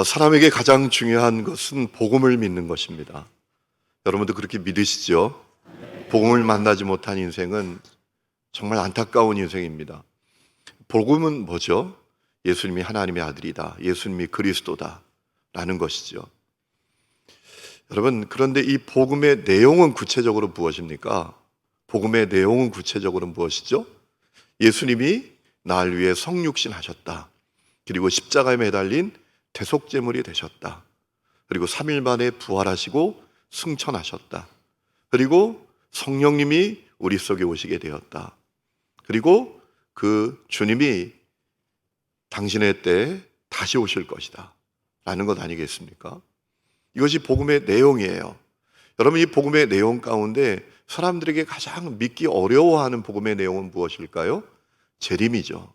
사람에게 가장 중요한 것은 복음을 믿는 것입니다. 여러분도 그렇게 믿으시죠? 복음을 만나지 못한 인생은 정말 안타까운 인생입니다. 복음은 뭐죠? 예수님이 하나님의 아들이다. 예수님이 그리스도다. 라는 것이죠. 여러분, 그런데 이 복음의 내용은 구체적으로 무엇입니까? 복음의 내용은 구체적으로 무엇이죠? 예수님이 날 위해 성육신 하셨다. 그리고 십자가에 매달린 대속제물이 되셨다. 그리고 3일 만에 부활하시고 승천하셨다. 그리고 성령님이 우리 속에 오시게 되었다. 그리고 그 주님이 당신의 때에 다시 오실 것이다. 라는 것 아니겠습니까? 이것이 복음의 내용이에요. 여러분, 이 복음의 내용 가운데 사람들에게 가장 믿기 어려워하는 복음의 내용은 무엇일까요? 재림이죠.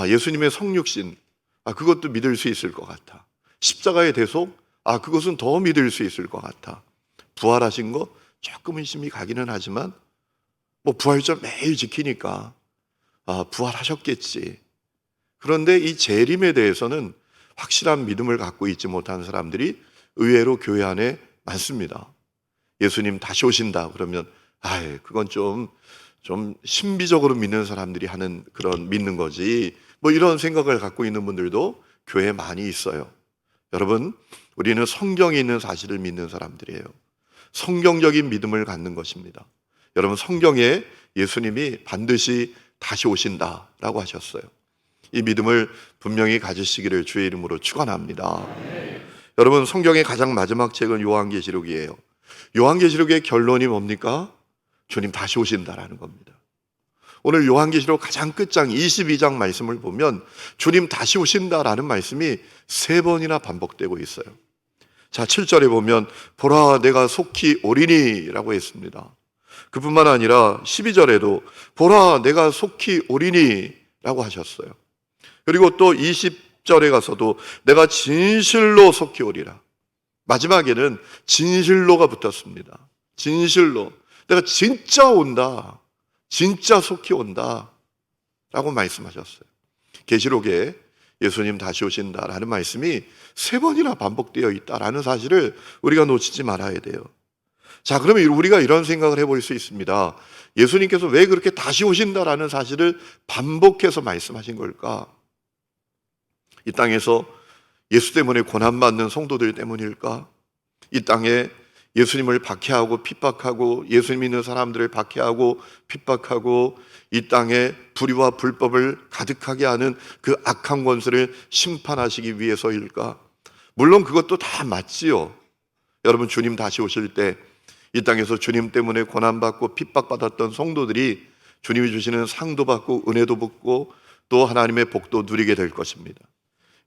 예수님의 성육신, 그것도 믿을 수 있을 것 같아. 십자가의 대속, 그것은 더 믿을 수 있을 것 같아. 부활하신 거 조금은 심히 가기는 하지만 부활절 매일 지키니까 부활하셨겠지. 그런데 이 재림에 대해서는 확실한 믿음을 갖고 있지 못한 사람들이 의외로 교회 안에 많습니다. 예수님 다시 오신다 그러면 그건 좀 신비적으로 믿는 사람들이 하는 그런 믿는 거지, 이런 생각을 갖고 있는 분들도 교회에 많이 있어요. 여러분, 우리는 성경에 있는 사실을 믿는 사람들이에요. 성경적인 믿음을 갖는 것입니다. 여러분, 성경에 예수님이 반드시 다시 오신다라고 하셨어요. 이 믿음을 분명히 가지시기를 주의 이름으로 축원합니다. 여러분, 성경의 가장 마지막 책은 요한계시록이에요. 요한계시록의 결론이 뭡니까? 주님 다시 오신다라는 겁니다. 오늘 요한계시록 가장 끝장 22장 말씀을 보면 주님 다시 오신다라는 말씀이 3번이나 반복되고 있어요. 자, 7절에 보면 보라 내가 속히 오리니 라고 했습니다. 그뿐만 아니라 12절에도 보라 내가 속히 오리니 라고 하셨어요. 그리고 또 20절에 가서도 내가 진실로 속히 오리라. 마지막에는 진실로가 붙었습니다. 진실로 내가 진짜 온다, 진짜 속히 온다 라고 말씀하셨어요. 계시록에 예수님 다시 오신다라는 말씀이 3번이나 반복되어 있다라는 사실을 우리가 놓치지 말아야 돼요. 자, 그러면 우리가 이런 생각을 해볼 수 있습니다. 예수님께서 왜 그렇게 다시 오신다라는 사실을 반복해서 말씀하신 걸까? 이 땅에서 예수 때문에 고난받는 성도들 때문일까? 이 땅에 예수님을 박해하고 핍박하고 예수님 믿는 사람들을 박해하고 핍박하고 이 땅에 불의와 불법을 가득하게 하는 그 악한 권세를 심판하시기 위해서일까? 물론 그것도 다 맞지요. 여러분, 주님 다시 오실 때 이 땅에서 주님 때문에 고난받고 핍박받았던 성도들이 주님이 주시는 상도 받고 은혜도 받고 또 하나님의 복도 누리게 될 것입니다.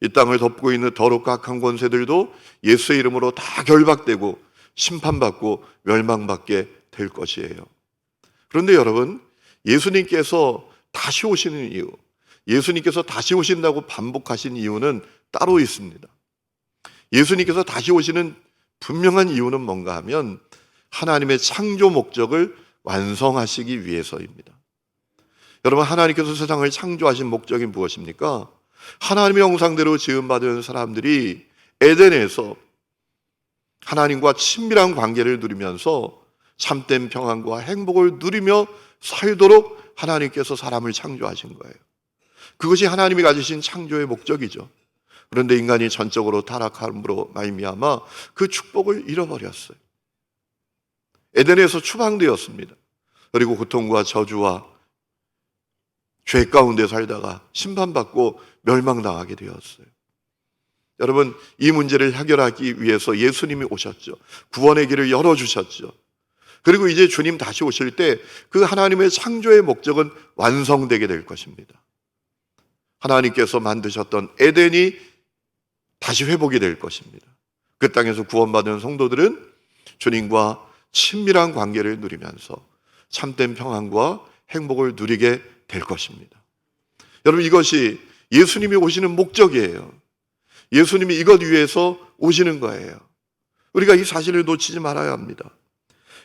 이 땅을 덮고 있는 더럽고 악한 권세들도 예수의 이름으로 다 결박되고 심판받고 멸망받게 될 것이에요. 그런데 여러분, 예수님께서 다시 오시는 이유, 예수님께서 다시 오신다고 반복하신 이유는 따로 있습니다. 예수님께서 다시 오시는 분명한 이유는 뭔가 하면 하나님의 창조 목적을 완성하시기 위해서입니다. 여러분, 하나님께서 세상을 창조하신 목적이 무엇입니까? 하나님의 형상대로 지음받은 사람들이 에덴에서 하나님과 친밀한 관계를 누리면서 참된 평안과 행복을 누리며 살도록 하나님께서 사람을 창조하신 거예요. 그것이 하나님이 가지신 창조의 목적이죠. 그런데 인간이 전적으로 타락함으로 말미암아 그 축복을 잃어버렸어요. 에덴에서 추방되었습니다. 그리고 고통과 저주와 죄 가운데 살다가 심판받고 멸망당하게 되었어요. 여러분, 이 문제를 해결하기 위해서 예수님이 오셨죠. 구원의 길을 열어주셨죠. 그리고 이제 주님 다시 오실 때 그 하나님의 창조의 목적은 완성되게 될 것입니다. 하나님께서 만드셨던 에덴이 다시 회복이 될 것입니다. 그 땅에서 구원받은 성도들은 주님과 친밀한 관계를 누리면서 참된 평안과 행복을 누리게 될 것입니다. 여러분, 이것이 예수님이 오시는 목적이에요. 예수님이 이것 위해서 오시는 거예요. 우리가 이 사실을 놓치지 말아야 합니다.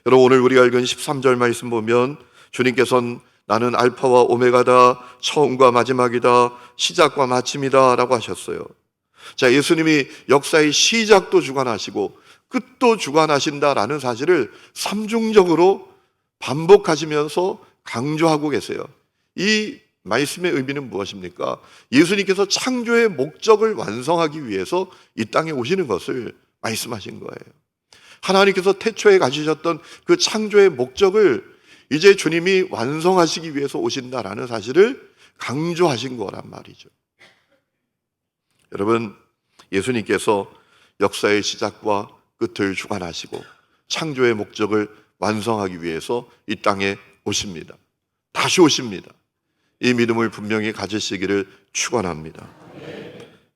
여러분, 오늘 우리가 읽은 13절 말씀 보면 주님께서는 나는 알파와 오메가다, 처음과 마지막이다, 시작과 마침이다 라고 하셨어요. 자, 예수님이 역사의 시작도 주관하시고 끝도 주관하신다라는 사실을 삼중적으로 반복하시면서 강조하고 계세요. 이 말씀의 의미는 무엇입니까? 예수님께서 창조의 목적을 완성하기 위해서 이 땅에 오시는 것을 말씀하신 거예요. 하나님께서 태초에 가지셨던 그 창조의 목적을 이제 주님이 완성하시기 위해서 오신다라는 사실을 강조하신 거란 말이죠. 여러분, 예수님께서 역사의 시작과 끝을 주관하시고 창조의 목적을 완성하기 위해서 이 땅에 오십니다. 다시 오십니다. 이 믿음을 분명히 가지시기를 축원합니다.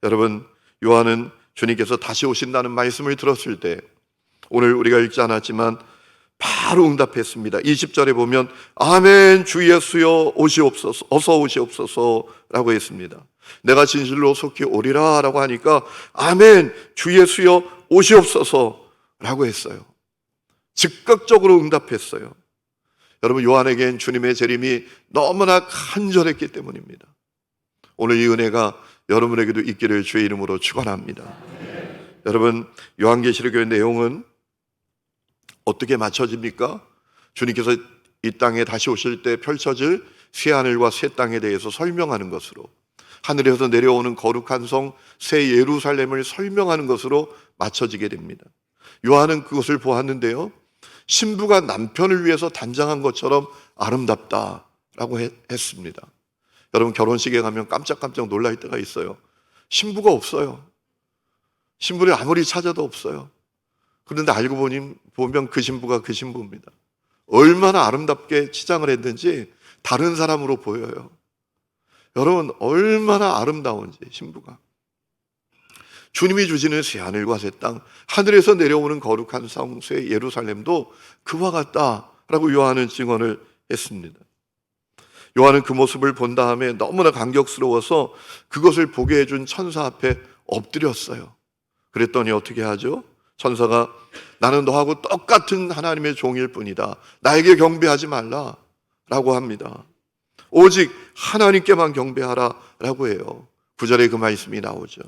여러분, 요한은 주님께서 다시 오신다는 말씀을 들었을 때 오늘 우리가 읽지 않았지만 바로 응답했습니다. 20절에 보면 아멘 주 예수여 오시옵소서, 어서 오시옵소서라고 했습니다. 내가 진실로 속히 오리라 라고 하니까 아멘 주 예수여 오시옵소서라고 했어요. 즉각적으로 응답했어요. 여러분, 요한에겐 주님의 재림이 너무나 간절했기 때문입니다. 오늘 이 은혜가 여러분에게도 있기를 주의 이름으로 축원합니다. 여러분, 요한계시록의 내용은 어떻게 맞춰집니까? 주님께서 이 땅에 다시 오실 때 펼쳐질 새하늘과 새 땅에 대해서 설명하는 것으로, 하늘에서 내려오는 거룩한 성 새 예루살렘을 설명하는 것으로 맞춰지게 됩니다. 요한은 그것을 보았는데요, 신부가 남편을 위해서 단장한 것처럼 아름답다라고 했습니다. 여러분, 결혼식에 가면 깜짝깜짝 놀랄 때가 있어요. 신부가 없어요. 신부를 아무리 찾아도 없어요. 그런데 알고 보면 그 신부가 그 신부입니다. 얼마나 아름답게 치장을 했는지 다른 사람으로 보여요. 여러분, 얼마나 아름다운지 신부가. 주님이 주시는 새하늘과 새 땅, 하늘에서 내려오는 거룩한 성 새 예루살렘도 그와 같다라고 요한은 증언을 했습니다. 요한은 그 모습을 본 다음에 너무나 감격스러워서 그것을 보게 해준 천사 앞에 엎드렸어요. 그랬더니 어떻게 하죠? 천사가 나는 너하고 똑같은 하나님의 종일 뿐이다. 나에게 경배하지 말라 라고 합니다. 오직 하나님께만 경배하라 라고 해요. 9절에 그 말씀이 나오죠.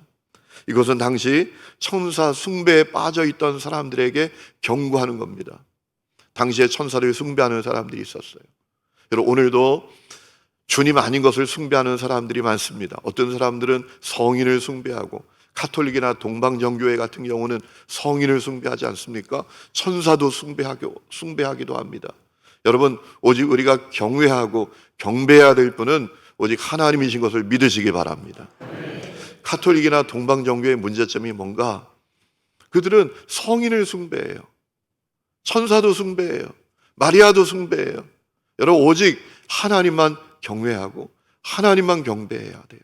이것은 당시 천사 숭배에 빠져있던 사람들에게 경고하는 겁니다. 당시에 천사를 숭배하는 사람들이 있었어요. 여러분, 오늘도 주님 아닌 것을 숭배하는 사람들이 많습니다. 어떤 사람들은 성인을 숭배하고, 가톨릭이나 동방정교회 같은 경우는 성인을 숭배하지 않습니까? 천사도 숭배하기도 합니다. 여러분, 오직 우리가 경외하고 경배해야 될 분은 오직 하나님이신 것을 믿으시기 바랍니다. 가톨릭이나 동방정교의 문제점이 뭔가? 그들은 성인을 숭배해요. 천사도 숭배해요. 마리아도 숭배해요. 여러분, 오직 하나님만 경외하고 하나님만 경배해야 돼요.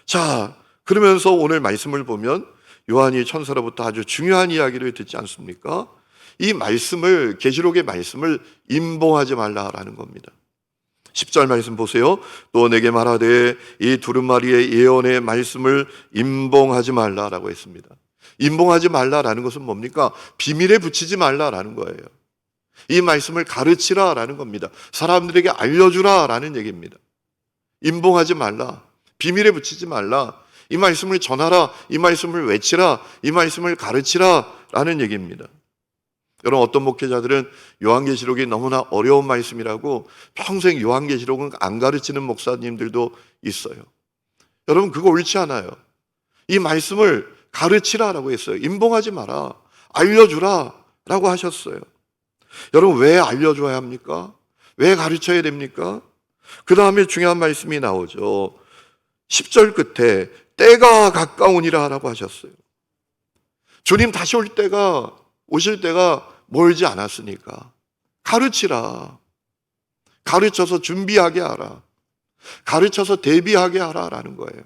자, 그러면서 오늘 말씀을 보면 요한이 천사로부터 아주 중요한 이야기를 듣지 않습니까? 이 말씀을, 계시록의 말씀을 임봉하지 말라라는 겁니다. 10절 말씀 보세요. 또 내게 말하되 이 두루마리의 예언의 말씀을 임봉하지 말라라고 했습니다. 임봉하지 말라라는 것은 뭡니까? 비밀에 붙이지 말라라는 거예요. 이 말씀을 가르치라라는 겁니다. 사람들에게 알려주라라는 얘기입니다. 임봉하지 말라, 비밀에 붙이지 말라, 이 말씀을 전하라, 이 말씀을 외치라, 이 말씀을 가르치라라는 얘기입니다. 여러분, 어떤 목회자들은 요한계시록이 너무나 어려운 말씀이라고 평생 요한계시록은 안 가르치는 목사님들도 있어요. 여러분, 그거 옳지 않아요. 이 말씀을 가르치라라고 했어요. 임봉하지 마라, 알려주라 라고 하셨어요. 여러분, 왜 알려줘야 합니까? 왜 가르쳐야 됩니까? 그 다음에 중요한 말씀이 나오죠. 10절 끝에 때가 가까우니라 라고 하셨어요. 주님 다시 오실 때가 멀지 않았으니까 가르치라, 가르쳐서 준비하게 하라, 가르쳐서 대비하게 하라라는 거예요.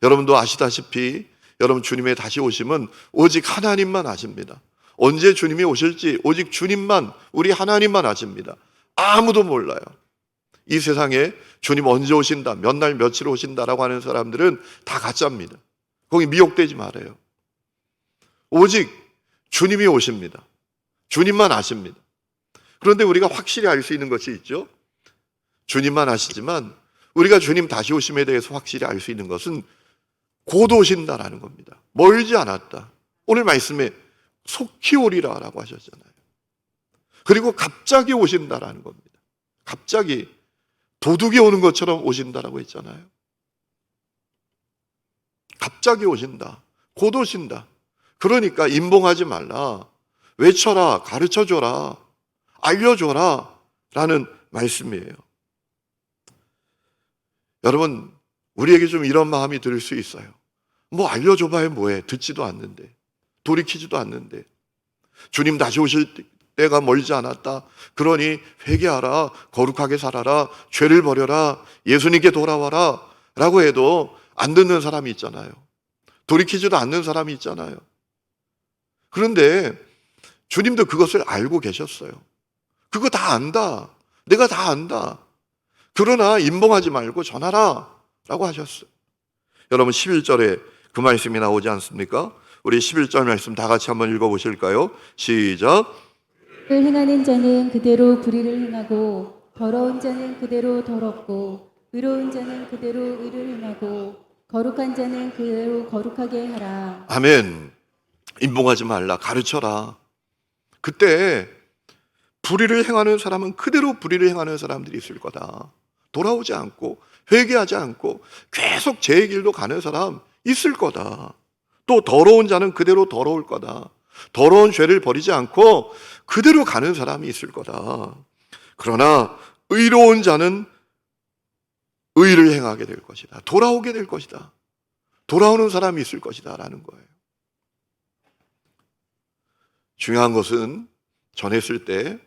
여러분도 아시다시피 여러분, 주님의 다시 오심은 오직 하나님만 아십니다. 언제 주님이 오실지 오직 주님만, 우리 하나님만 아십니다. 아무도 몰라요. 이 세상에 주님 언제 오신다, 몇 날 며칠 오신다라고 하는 사람들은 다 가짜입니다. 거기 미혹되지 말아요. 오직 주님이 오십니다. 주님만 아십니다. 그런데 우리가 확실히 알 수 있는 것이 있죠. 주님만 아시지만 우리가 주님 다시 오심에 대해서 확실히 알 수 있는 것은 곧 오신다라는 겁니다. 멀지 않았다. 오늘 말씀에 속히 오리라라고 하셨잖아요. 그리고 갑자기 오신다라는 겁니다. 갑자기 도둑이 오는 것처럼 오신다라고 했잖아요. 갑자기 오신다. 곧 오신다. 그러니까 임봉하지 말라. 외쳐라. 가르쳐줘라. 알려줘라. 라는 말씀이에요. 여러분, 우리에게 좀 이런 마음이 들 수 있어요. 뭐 알려줘봐야 뭐해. 듣지도 않는데. 돌이키지도 않는데. 주님 다시 오실 때가 멀지 않았다. 그러니 회개하라. 거룩하게 살아라. 죄를 버려라. 예수님께 돌아와라. 라고 해도 안 듣는 사람이 있잖아요. 돌이키지도 않는 사람이 있잖아요. 그런데 주님도 그것을 알고 계셨어요. 그거 다 안다. 내가 다 안다. 그러나 임봉하지 말고 전하라 라고 하셨어요. 여러분 11절에 그 말씀이 나오지 않습니까? 우리 11절 말씀 다 같이 한번 읽어보실까요? 시작. 불의를 행하는 자는 그대로 불의를 행하고 더러운 자는 그대로 더럽고 의로운 자는 그대로 의를 행하고 거룩한 자는 그대로 거룩하게 하라. 아멘. 임봉하지 말라. 가르쳐라. 그때 불의를 행하는 사람은 그대로 불의를 행하는 사람들이 있을 거다. 돌아오지 않고 회개하지 않고 계속 제 길로 가는 사람 있을 거다. 또 더러운 자는 그대로 더러울 거다. 더러운 죄를 버리지 않고 그대로 가는 사람이 있을 거다. 그러나 의로운 자는 의를 행하게 될 것이다. 돌아오게 될 것이다. 돌아오는 사람이 있을 것이다 라는 거예요. 중요한 것은 전했을 때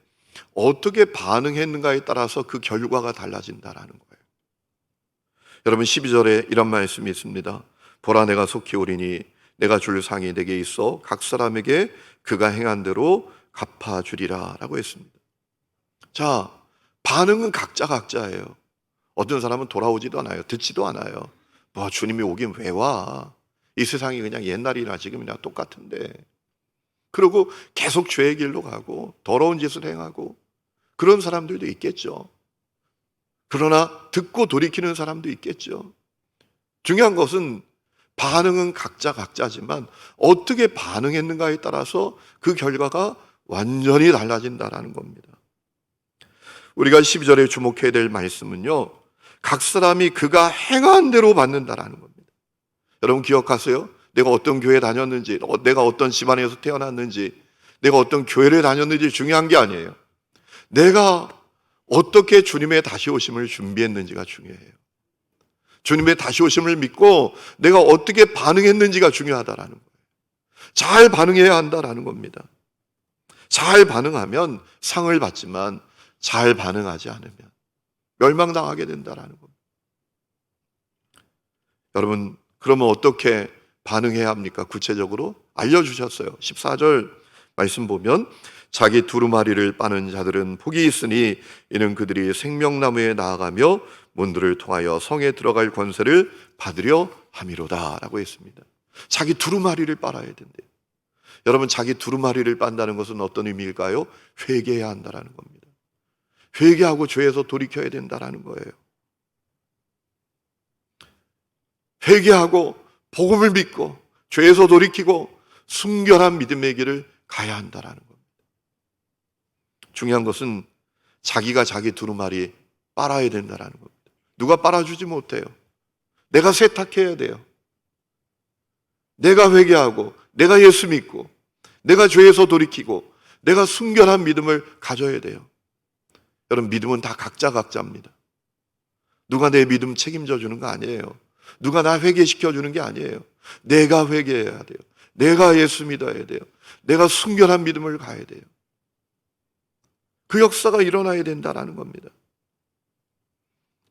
어떻게 반응했는가에 따라서 그 결과가 달라진다라는 거예요. 여러분 12절에 이런 말씀이 있습니다. 보라 내가 속히 오리니 내가 줄 상이 내게 있어 각 사람에게 그가 행한 대로 갚아주리라 라고 했습니다. 자, 반응은 각자예요. 어떤 사람은 돌아오지도 않아요. 듣지도 않아요. 뭐 주님이 오긴 왜 와? 이 세상이 그냥 옛날이나 지금이나 똑같은데. 그리고 계속 죄의 길로 가고 더러운 짓을 행하고 그런 사람들도 있겠죠. 그러나 듣고 돌이키는 사람도 있겠죠. 중요한 것은 반응은 각자지만 어떻게 반응했는가에 따라서 그 결과가 완전히 달라진다는 겁니다. 우리가 12절에 주목해야 될 말씀은요, 각 사람이 그가 행한 대로 받는다라는 겁니다. 여러분 기억하세요? 내가 어떤 교회 다녔는지, 내가 어떤 집안에서 태어났는지, 내가 어떤 교회를 다녔는지 중요한 게 아니에요. 내가 어떻게 주님의 다시 오심을 준비했는지가 중요해요. 주님의 다시 오심을 믿고 내가 어떻게 반응했는지가 중요하다라는 거예요. 잘 반응해야 한다라는 겁니다. 잘 반응하면 상을 받지만 잘 반응하지 않으면 멸망당하게 된다라는 겁니다. 여러분, 그러면 어떻게 반응해야 합니까? 구체적으로 알려주셨어요. 14절 말씀 보면 자기 두루마리를 빠는 자들은 복이 있으니 이는 그들이 생명나무에 나아가며 문들을 통하여 성에 들어갈 권세를 받으려 함이로다 라고 했습니다. 자기 두루마리를 빨아야 된대요. 여러분 자기 두루마리를 빤다는 것은 어떤 의미일까요? 회개해야 한다는 겁니다. 회개하고 죄에서 돌이켜야 된다는 거예요. 회개하고 복음을 믿고 죄에서 돌이키고 순결한 믿음의 길을 가야 한다는 겁니다. 중요한 것은 자기가 자기 두루마리 빨아야 된다는 겁니다. 누가 빨아주지 못해요. 내가 세탁해야 돼요. 내가 회개하고 내가 예수 믿고 내가 죄에서 돌이키고 내가 순결한 믿음을 가져야 돼요. 여러분 믿음은 다 각자입니다. 누가 내 믿음 책임져 주는 거 아니에요. 누가 나 회개시켜 주는 게 아니에요. 내가 회개해야 돼요. 내가 예수 믿어야 돼요. 내가 순결한 믿음을 가야 돼요. 그 역사가 일어나야 된다는 겁니다.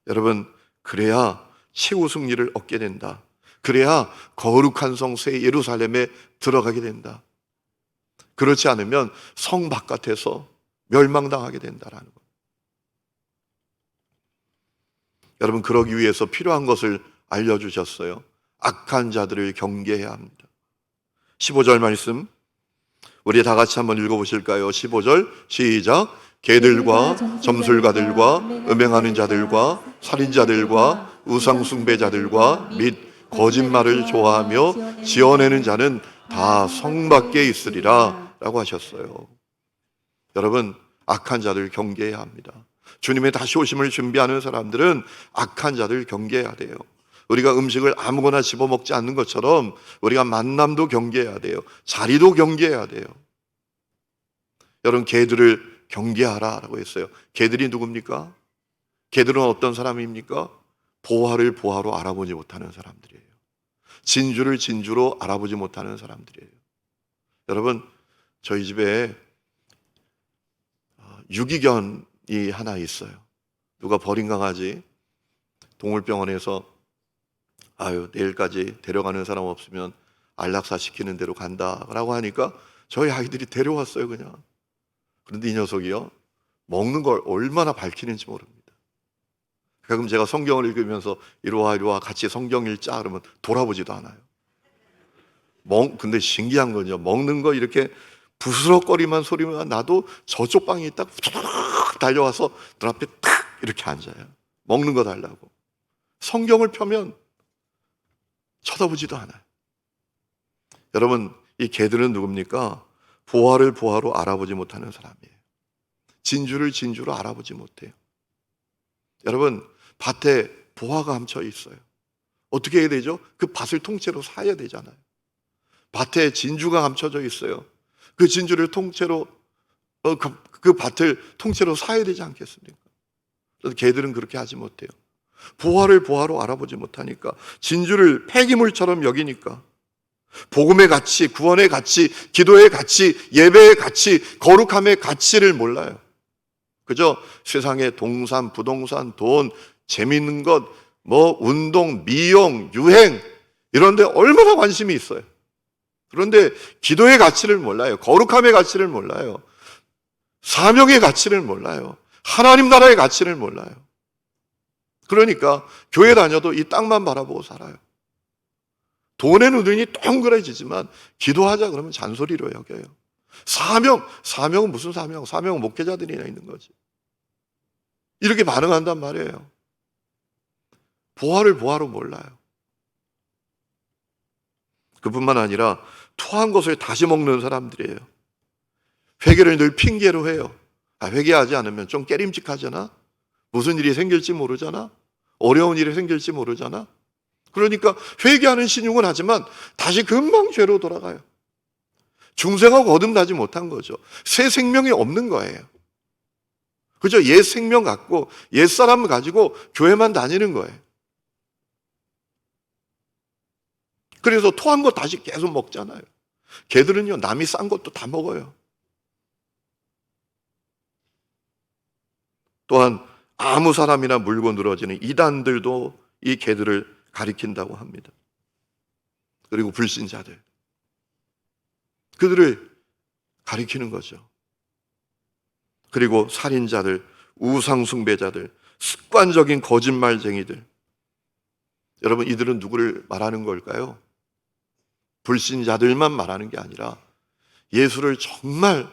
여러분 그래야 최후 승리를 얻게 된다. 그래야 거룩한 성 새 예루살렘에 들어가게 된다. 그렇지 않으면 성 바깥에서 멸망당하게 된다는 겁니다. 여러분 그러기 위해서 필요한 것을 알려주셨어요. 악한 자들을 경계해야 합니다. 15절 말씀 우리 다 같이 한번 읽어보실까요? 15절 시작. 개들과 점술가들과 음행하는 자들과 살인자들과 우상숭배자들과 및 거짓말을 좋아하며 지어내는 자는 다 성 밖에 있으리라 라고 하셨어요. 여러분, 악한 자들 경계해야 합니다. 주님의 다시 오심을 준비하는 사람들은 악한 자들 경계해야 돼요. 우리가 음식을 아무거나 집어먹지 않는 것처럼 우리가 만남도 경계해야 돼요. 자리도 경계해야 돼요. 여러분, 개들을 경계하라라고 했어요. 개들이 누굽니까? 개들은 어떤 사람입니까? 보화를 보화로 알아보지 못하는 사람들이에요. 진주를 진주로 알아보지 못하는 사람들이에요. 여러분, 저희 집에 유기견이 하나 있어요. 누가 버린 강아지 동물병원에서 내일까지 데려가는 사람 없으면 안락사 시키는 대로 간다라고 하니까 저희 아이들이 데려왔어요, 그냥. 그런데 이 녀석이요, 먹는 걸 얼마나 밝히는지 모릅니다. 가끔 제가 성경을 읽으면서 이리 와 같이 성경 읽자 그러면 돌아보지도 않아요. 근데 신기한 건요, 먹는 거 이렇게 부스럭거리만 소리만 나도 저쪽 방에 있다가 후다닥 달려와서 늘 앞에 탁 이렇게 앉아요. 먹는 거 달라고. 성경을 펴면 쳐다보지도 않아요. 여러분, 이 개들은 누굽니까? 보화를 보화로 알아보지 못하는 사람이에요. 진주를 진주로 알아보지 못해요. 여러분, 밭에 보화가 감춰 있어요. 어떻게 해야 되죠? 그 밭을 통째로 사야 되잖아요. 밭에 진주가 감춰져 있어요. 그 진주를 통째로 그 밭을 통째로 사야 되지 않겠습니까? 그래서 개들은 그렇게 하지 못해요. 보화를 보화로 알아보지 못하니까, 진주를 폐기물처럼 여기니까, 복음의 가치, 구원의 가치, 기도의 가치, 예배의 가치, 거룩함의 가치를 몰라요. 그저 세상의 동산, 부동산, 돈, 재밌는 것, 운동, 미용, 유행 이런 데 얼마나 관심이 있어요. 그런데 기도의 가치를 몰라요. 거룩함의 가치를 몰라요. 사명의 가치를 몰라요. 하나님 나라의 가치를 몰라요. 그러니까 교회 다녀도 이 땅만 바라보고 살아요. 돈의 눈이 동그래지지만 기도하자 그러면 잔소리로 여겨요. 사명은 무슨 사명? 사명은 목회자들이나 있는 거지. 이렇게 반응한단 말이에요. 보화를 보화로 몰라요. 그뿐만 아니라 토한 것을 다시 먹는 사람들이에요. 회개를 늘 핑계로 해요. 회개하지 않으면 좀 깨림직하잖아. 무슨 일이 생길지 모르잖아. 어려운 일이 생길지 모르잖아. 그러니까 회개하는 신용은 하지만 다시 금방 죄로 돌아가요. 중생하고 거듭나지 못한 거죠. 새 생명이 없는 거예요. 그죠? 옛 생명 갖고 옛 사람을 가지고 교회만 다니는 거예요. 그래서 토한 거 다시 계속 먹잖아요. 개들은요, 남이 싼 것도 다 먹어요. 또한 아무 사람이나 물고 늘어지는 이단들도 이 개들을 가리킨다고 합니다. 그리고 불신자들, 그들을 가리키는 거죠. 그리고 살인자들, 우상숭배자들, 습관적인 거짓말쟁이들. 여러분, 이들은 누구를 말하는 걸까요? 불신자들만 말하는 게 아니라 예수를 정말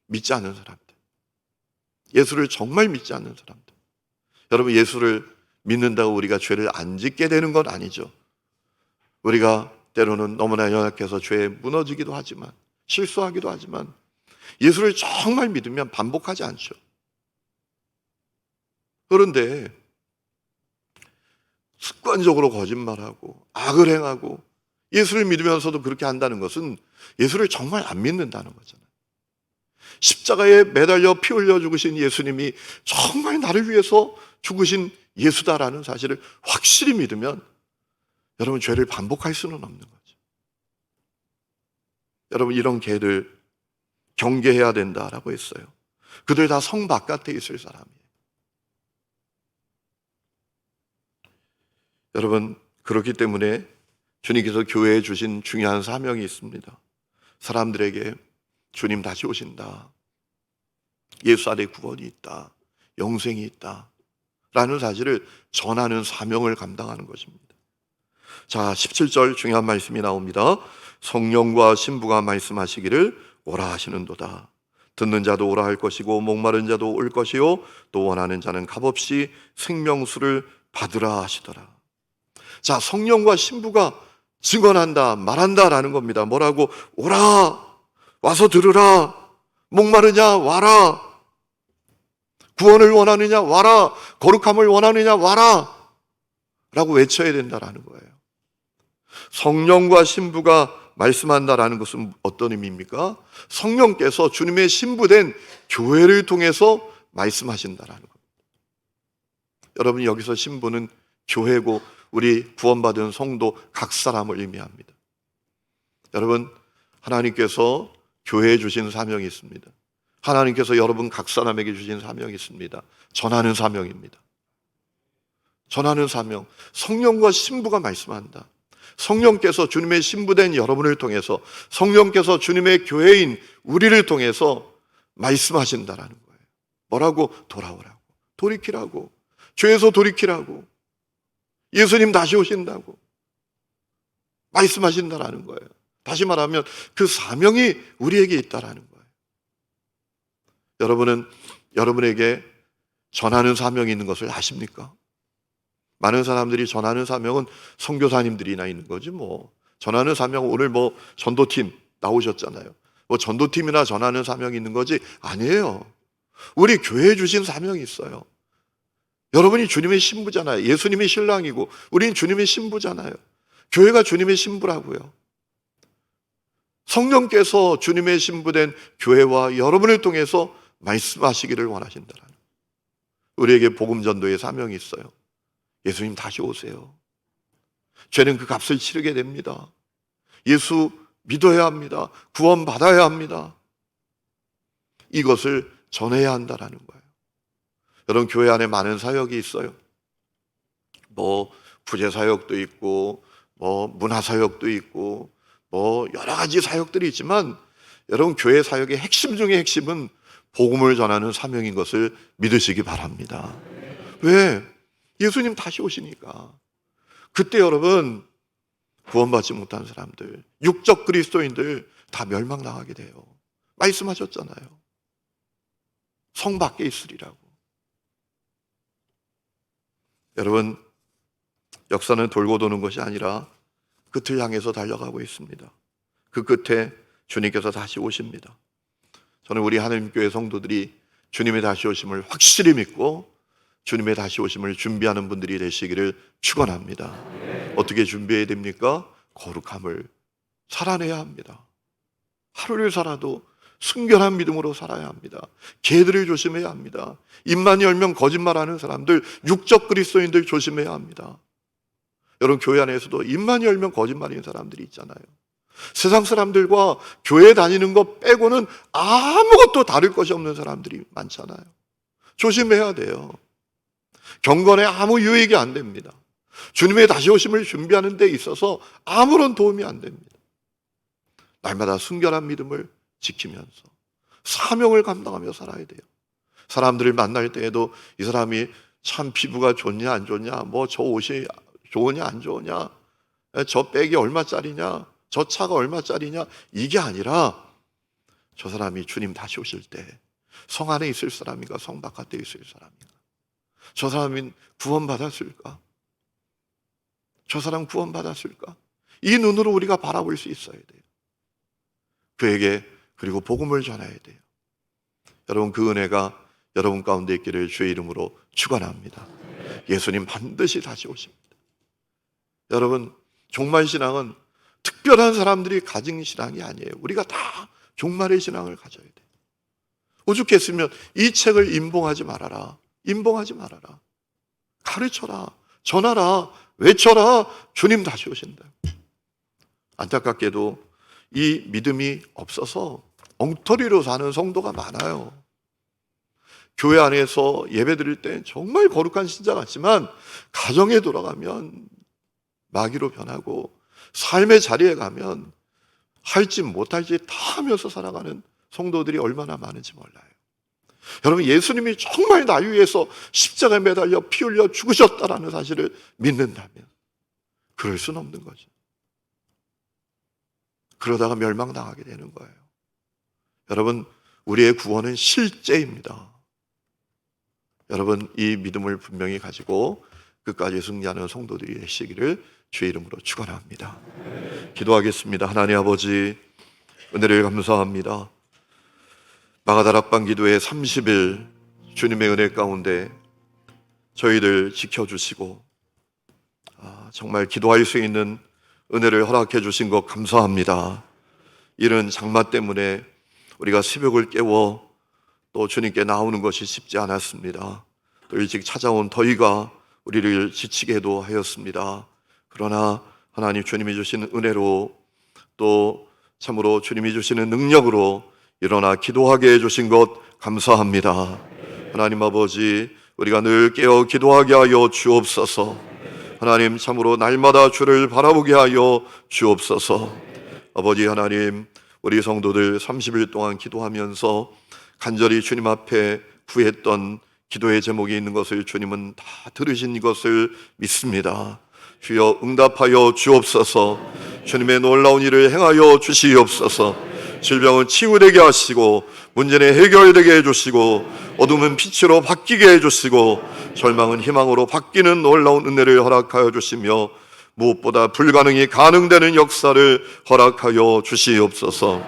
믿지 않는 사람들, 예수를 정말 믿지 않는 사람들. 여러분, 예수를 믿는다고 우리가 죄를 안 짓게 되는 건 아니죠. 우리가 때로는 너무나 연약해서 죄에 무너지기도 하지만, 실수하기도 하지만 예수를 정말 믿으면 반복하지 않죠. 그런데 습관적으로 거짓말하고 악을 행하고 예수를 믿으면서도 그렇게 한다는 것은 예수를 정말 안 믿는다는 거잖아요. 십자가에 매달려 피 흘려 죽으신 예수님이 정말 나를 위해서 죽으신 예수다라는 사실을 확실히 믿으면 여러분, 죄를 반복할 수는 없는 거죠. 여러분, 이런 개들 경계해야 된다라고 했어요. 그들 다 성 바깥에 있을 사람이에요. 여러분, 그렇기 때문에 주님께서 교회에 주신 중요한 사명이 있습니다. 사람들에게 주님 다시 오신다, 예수 안에 구원이 있다, 영생이 있다 라는 사실을 전하는 사명을 감당하는 것입니다. 자, 17절 중요한 말씀이 나옵니다. 성령과 신부가 말씀하시기를 오라 하시는도다. 듣는 자도 오라 할 것이고 목마른 자도 올 것이요 또 원하는 자는 값없이 생명수를 받으라 하시더라. 자, 성령과 신부가 증언한다, 말한다라는 겁니다. 뭐라고? 오라, 와서 들으라. 목마르냐, 와라. 구원을 원하느냐, 와라. 거룩함을 원하느냐, 와라. 라고 외쳐야 된다라는 거예요. 성령과 신부가 말씀한다라는 것은 어떤 의미입니까? 성령께서 주님의 신부된 교회를 통해서 말씀하신다라는 겁니다. 여러분, 여기서 신부는 교회고 우리 구원받은 성도 각 사람을 의미합니다. 여러분, 하나님께서 교회에 주신 사명이 있습니다. 하나님께서 여러분 각 사람에게 주신 사명이 있습니다. 전하는 사명입니다. 전하는 사명. 성령과 신부가 말씀한다. 성령께서 주님의 신부된 여러분을 통해서, 성령께서 주님의 교회인 우리를 통해서 말씀하신다라는 거예요. 뭐라고? 돌아오라고, 돌이키라고, 죄에서 돌이키라고, 예수님 다시 오신다고 말씀하신다라는 거예요. 다시 말하면 그 사명이 우리에게 있다라는 거예요. 여러분은 여러분에게 전하는 사명이 있는 것을 아십니까? 많은 사람들이 전하는 사명은 선교사님들이나 있는 거지 뭐. 전하는 사명은 오늘 뭐 전도팀 나오셨잖아요. 뭐 전도팀이나 전하는 사명이 있는 거지 아니에요. 우리 교회에 주신 사명이 있어요. 여러분이 주님의 신부잖아요. 예수님이 신랑이고 우린 주님의 신부잖아요. 교회가 주님의 신부라고요. 성령께서 주님의 신부된 교회와 여러분을 통해서 말씀하시기를 원하신다는, 우리에게 복음 전도의 사명이 있어요. 예수님 다시 오세요. 죄는 그 값을 치르게 됩니다. 예수 믿어야 합니다. 구원 받아야 합니다. 이것을 전해야 한다라는 거예요. 여러분, 교회 안에 많은 사역이 있어요. 뭐 구제 사역도 있고 뭐 문화 사역도 있고 뭐 여러 가지 사역들이 있지만, 여러분 교회 사역의 핵심 중의 핵심은 복음을 전하는 사명인 것을 믿으시기 바랍니다. 왜? 예수님 다시 오시니까. 그때 여러분 구원받지 못한 사람들, 육적 그리스도인들 다 멸망당하게 돼요. 말씀하셨잖아요. 성 밖에 있으리라고. 여러분, 역사는 돌고 도는 것이 아니라 끝을 향해서 달려가고 있습니다. 그 끝에 주님께서 다시 오십니다. 저는 우리 하나님교회 성도들이 주님의 다시 오심을 확실히 믿고 주님의 다시 오심을 준비하는 분들이 되시기를 축원합니다. 어떻게 준비해야 됩니까? 거룩함을 살아내야 합니다. 하루를 살아도 순결한 믿음으로 살아야 합니다. 개들을 조심해야 합니다. 입만 열면 거짓말하는 사람들, 육적 그리스도인들 조심해야 합니다. 여러분, 교회 안에서도 입만 열면 거짓말인 사람들이 있잖아요. 세상 사람들과 교회 다니는 것 빼고는 아무것도 다를 것이 없는 사람들이 많잖아요. 조심해야 돼요. 경건에 아무 유익이 안 됩니다. 주님의 다시 오심을 준비하는 데 있어서 아무런 도움이 안 됩니다. 날마다 순결한 믿음을 지키면서 사명을 감당하며 살아야 돼요. 사람들을 만날 때에도 이 사람이 참 피부가 좋냐 안 좋냐, 뭐 저 옷이 좋으냐 안 좋으냐, 저 백이 얼마짜리냐, 저 차가 얼마짜리냐, 이게 아니라 저 사람이 주님 다시 오실 때 성 안에 있을 사람인가 성 바깥에 있을 사람인가, 저 사람은 구원받았을까, 저 사람 구원받았을까, 이 눈으로 우리가 바라볼 수 있어야 돼요. 그에게 그리고 복음을 전해야 돼요. 여러분, 그 은혜가 여러분 가운데 있기를 주의 이름으로 축원합니다. 예수님 반드시 다시 오십니다. 여러분, 종말신앙은 특별한 사람들이 가진 신앙이 아니에요. 우리가 다 종말의 신앙을 가져야 돼요. 오죽했으면 이 책을 임봉하지 말아라, 임봉하지 말아라, 가르쳐라, 전하라, 외쳐라, 주님 다시 오신다. 안타깝게도 이 믿음이 없어서 엉터리로 사는 성도가 많아요. 교회 안에서 예배 드릴 때 정말 거룩한 신자 같지만 가정에 돌아가면 마귀로 변하고 삶의 자리에 가면 할지 못할지 다 하면서 살아가는 성도들이 얼마나 많은지 몰라요. 여러분, 예수님이 정말 나 위해서 십자가에 매달려 피 흘려 죽으셨다라는 사실을 믿는다면 그럴 수는 없는 거죠. 그러다가 멸망당하게 되는 거예요. 여러분, 우리의 구원은 실제입니다. 여러분, 이 믿음을 분명히 가지고 끝까지 승리하는 성도들이 되시기를 주의 이름으로 축원합니다. 기도하겠습니다. 하나님 아버지, 은혜를 감사합니다. 마가다락방 기도회 30일 주님의 은혜 가운데 저희들 지켜주시고 정말 기도할 수 있는 은혜를 허락해 주신 것 감사합니다. 이른 장마 때문에 우리가 새벽을 깨워 또 주님께 나오는 것이 쉽지 않았습니다. 또 일찍 찾아온 더위가 우리를 지치게도 하였습니다. 그러나 하나님 주님이 주시는 은혜로 또 참으로 주님이 주시는 능력으로 일어나 기도하게 해주신 것 감사합니다. 하나님 아버지, 우리가 늘 깨어 기도하게 하여 주옵소서. 하나님 참으로 날마다 주를 바라보게 하여 주옵소서. 아버지 하나님, 우리 성도들 30일 동안 기도하면서 간절히 주님 앞에 구했던 기도의 제목이 있는 것을 주님은 다 들으신 것을 믿습니다. 주여 응답하여 주옵소서. 주님의 놀라운 일을 행하여 주시옵소서. 질병은 치유되게 하시고 문제는 해결되게 해주시고 어둠은 빛으로 바뀌게 해주시고 절망은 희망으로 바뀌는 놀라운 은혜를 허락하여 주시며 무엇보다 불가능이 가능되는 역사를 허락하여 주시옵소서.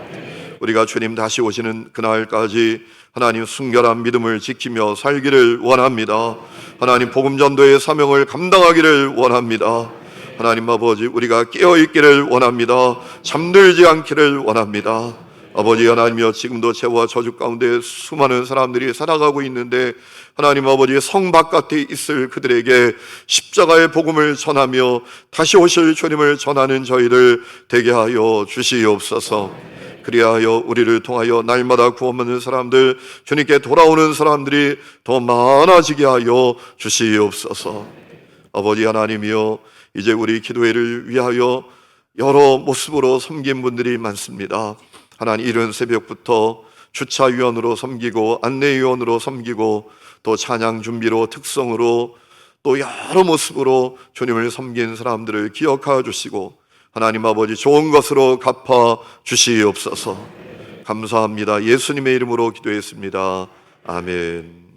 우리가 주님 다시 오시는 그날까지 하나님 순결한 믿음을 지키며 살기를 원합니다. 하나님 복음 전도의 사명을 감당하기를 원합니다. 하나님 아버지, 우리가 깨어있기를 원합니다. 잠들지 않기를 원합니다. 아버지 하나님이여, 지금도 죄와 저주 가운데 수많은 사람들이 살아가고 있는데 하나님 아버지, 성 바깥에 있을 그들에게 십자가의 복음을 전하며 다시 오실 주님을 전하는 저희들 되게 하여 주시옵소서. 그리하여 우리를 통하여 날마다 구원받는 사람들, 주님께 돌아오는 사람들이 더 많아지게 하여 주시옵소서. 아버지 하나님이여, 이제 우리 기도회를 위하여 여러 모습으로 섬긴 분들이 많습니다. 하나님, 이른 새벽부터 주차위원으로 섬기고 안내위원으로 섬기고 또 찬양 준비로 특성으로 또 여러 모습으로 주님을 섬긴 사람들을 기억하여 주시고 하나님 아버지, 좋은 것으로 갚아 주시옵소서. 감사합니다. 예수님의 이름으로 기도했습니다. 아멘.